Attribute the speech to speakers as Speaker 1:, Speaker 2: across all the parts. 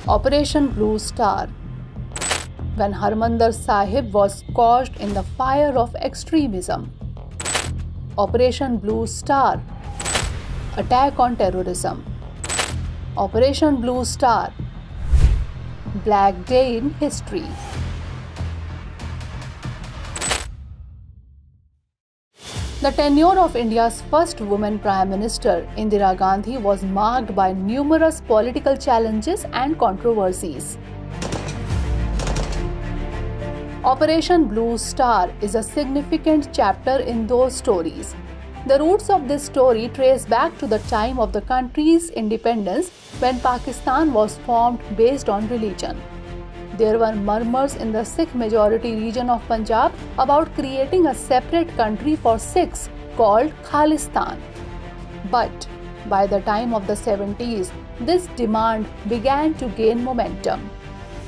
Speaker 1: Operation Blue Star. When Harmandir Sahib was scorched in the fire of extremism. Operation Blue Star. Attack on terrorism. Operation Blue Star. Black Day in history. The tenure of India's first woman Prime Minister, Indira Gandhi, was marked by numerous political challenges and controversies. Operation Blue Star is a significant chapter in those stories. The roots of this story trace back to the time of the country's independence when Pakistan was formed based on religion. There were murmurs in the Sikh majority region of Punjab about creating a separate country for Sikhs called Khalistan. But by the time of the 70s, this demand began to gain momentum.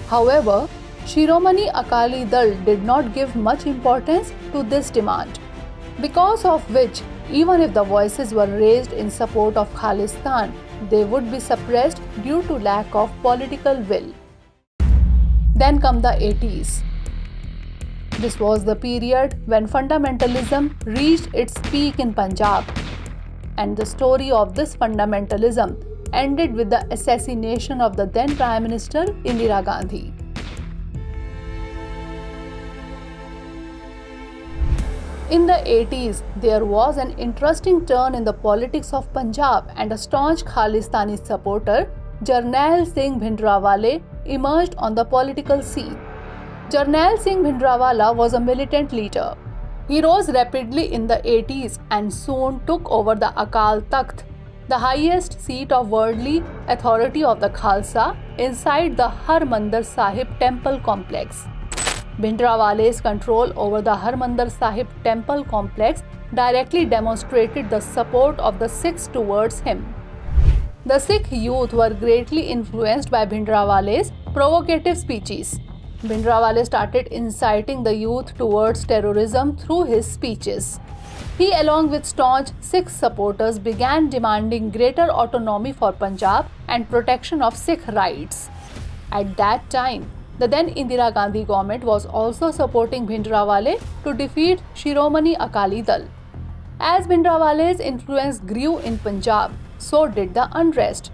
Speaker 1: However, Shiromani Akali Dal did not give much importance to this demand, because of which, even if the voices were raised in support of Khalistan, they would be suppressed due to lack of political will. Then come the 80s. This was the period when fundamentalism reached its peak in Punjab, and the story of this fundamentalism ended with the assassination of the then Prime Minister Indira Gandhi. In the 80s, there was an interesting turn in the politics of Punjab, and a staunch Khalistani supporter, Jarnail Singh Bhindranwale, emerged on the political scene. Jarnail Singh Bhindranwale was a militant leader. He rose rapidly in the 80s and soon took over the Akal Takht, the highest seat of worldly authority of the Khalsa, inside the Harmandir Sahib temple complex. Bhindranwale's control over the Harmandir Sahib temple complex directly demonstrated the support of the Sikhs towards him. The Sikh youth were greatly influenced by Bhindranwale's provocative speeches. Bhindranwale started inciting the youth towards terrorism through his speeches. He, along with staunch Sikh supporters, began demanding greater autonomy for Punjab and protection of Sikh rights. At that time, the then Indira Gandhi government was also supporting Bhindranwale to defeat Shiromani Akali Dal. As Bhindranwale's influence grew in Punjab, so did the unrest,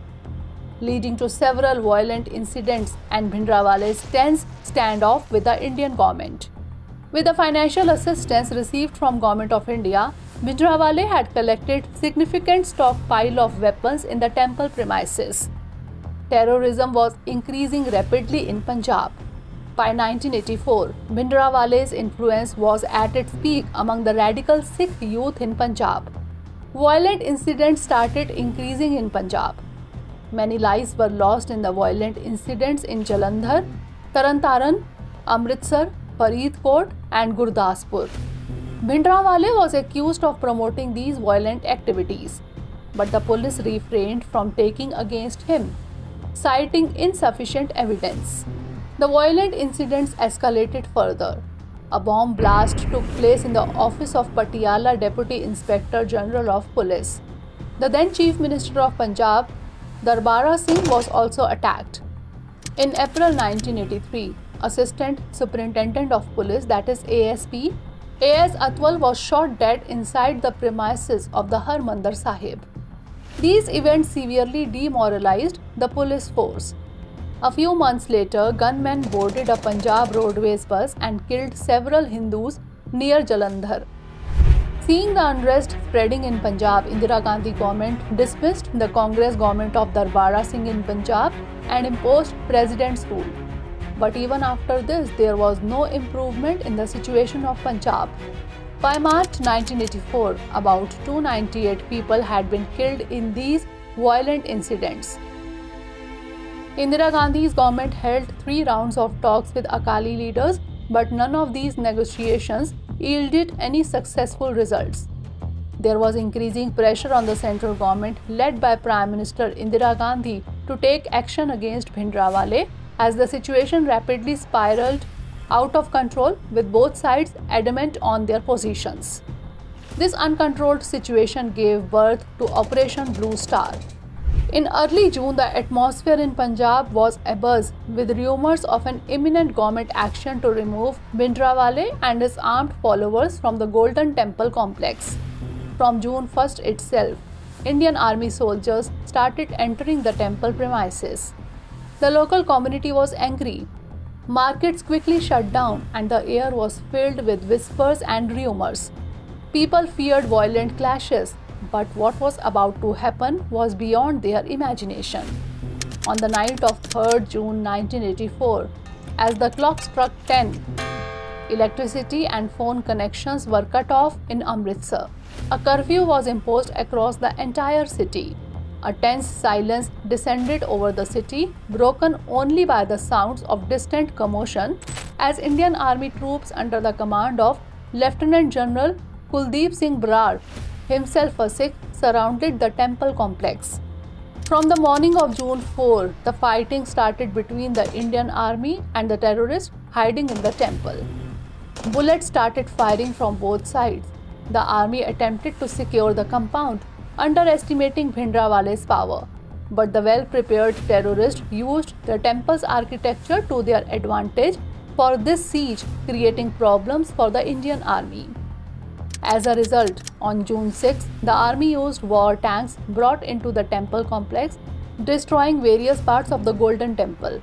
Speaker 1: leading to several violent incidents and Bhindranwale's tense standoff with the Indian government. With the financial assistance received from Government of India, Bhindranwale had collected significant stockpile of weapons in the temple premises. Terrorism was increasing rapidly in Punjab. By 1984, Bhindranwale's influence was at its peak among the radical Sikh youth in Punjab. Violent incidents started increasing in Punjab. Many lives were lost in the violent incidents in Jalandhar, Tarantaran, Amritsar, Faridkot and Gurdaspur. Bhindranwale was accused of promoting these violent activities, but the police refrained from taking against him, citing insufficient evidence. The violent incidents escalated further. A bomb blast took place in the office of Patiala Deputy Inspector General of Police. The then Chief Minister of Punjab, Darbara Singh, was also attacked. In April 1983, Assistant Superintendent of Police, that is ASP, A.S. Atwal, was shot dead inside the premises of the Harmandir Sahib. These events severely demoralized the police force. A few months later, gunmen boarded a Punjab Roadways bus and killed several Hindus near Jalandhar. Seeing the unrest spreading in Punjab, Indira Gandhi government dismissed the Congress government of Darbara Singh in Punjab and imposed President's rule. But even after this, there was no improvement in the situation of Punjab. By March 1984, about 298 people had been killed in these violent incidents. Indira Gandhi's government held 3 rounds of talks with Akali leaders, but none of these negotiations yielded any successful results. There was increasing pressure on the central government led by Prime Minister Indira Gandhi to take action against Bhindranwale, as the situation rapidly spiraled out of control, with both sides adamant on their positions. This uncontrolled situation gave birth to Operation Blue Star. In early June, the atmosphere in Punjab was abuzz with rumors of an imminent government action to remove Bhindranwale and his armed followers from the Golden Temple complex. From June 1st itself, Indian Army soldiers started entering the temple premises. The local community was angry. Markets quickly shut down and the air was filled with whispers and rumors. People feared violent clashes, but what was about to happen was beyond their imagination. On the night of 3rd June 1984, as the clock struck 10, electricity and phone connections were cut off in Amritsar. A curfew was imposed across the entire city. A tense silence descended over the city, broken only by the sounds of distant commotion as Indian Army troops under the command of Lieutenant General Kuldeep Singh Brar, himself a Sikh, surrounded the temple complex. From the morning of June 4, the fighting started between the Indian Army and the terrorists hiding in the temple. Bullets started firing from both sides. The army attempted to secure the compound, underestimating Bhindranwale's power. But the well-prepared terrorists used the temple's architecture to their advantage for this siege, creating problems for the Indian Army. As a result, on June 6, the army used war tanks brought into the temple complex, destroying various parts of the Golden Temple.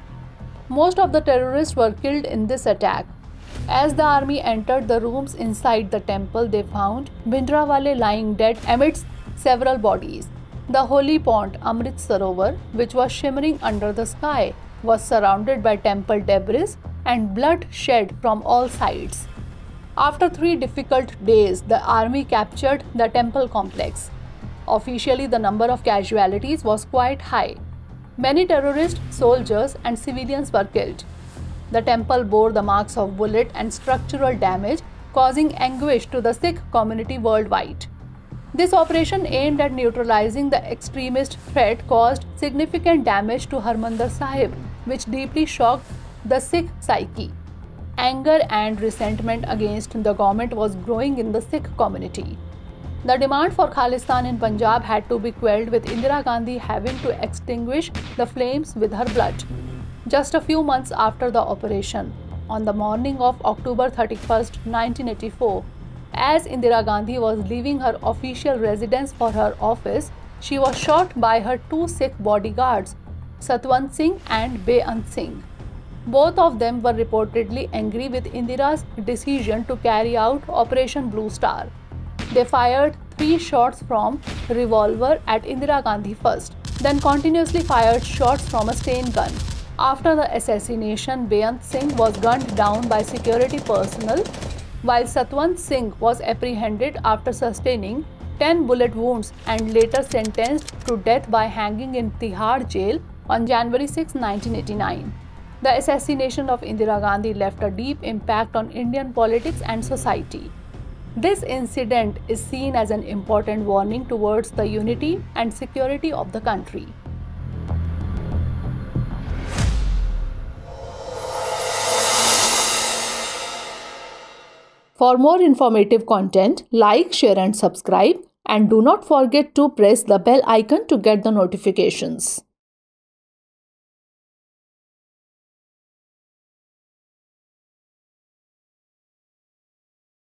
Speaker 1: Most of the terrorists were killed in this attack. As the army entered the rooms inside the temple, they found Bhindranwale lying dead amidst several bodies. The holy pond, Amrit Sarovar, which was shimmering under the sky, was surrounded by temple debris and blood shed from all sides. After 3 difficult days, the army captured the temple complex. Officially, the number of casualties was quite high. Many terrorists, soldiers, and civilians were killed. The temple bore the marks of bullet and structural damage, causing anguish to the Sikh community worldwide. This operation aimed at neutralizing the extremist threat caused significant damage to Harmandir Sahib, which deeply shocked the Sikh psyche. Anger and resentment against the government was growing in the Sikh community. The demand for Khalistan in Punjab had to be quelled, with Indira Gandhi having to extinguish the flames with her blood. Just a few months after the operation, on the morning of October 31, 1984, as Indira Gandhi was leaving her official residence for her office, she was shot by her 2 Sikh bodyguards, Satwant Singh and Beyant Singh. Both of them were reportedly angry with Indira's decision to carry out Operation Blue Star. They fired 3 shots from revolver at Indira Gandhi first, then continuously fired shots from a Sten gun. After the assassination, Beyant Singh was gunned down by security personnel, while Satwant Singh was apprehended after sustaining 10 bullet wounds and later sentenced to death by hanging in Tihar jail on January 6, 1989. The assassination of Indira Gandhi left a deep impact on Indian politics and society. This incident is seen as an important warning towards the unity and security of the country. For more informative content, like, share and subscribe, and do not forget to press the bell icon to get the notifications.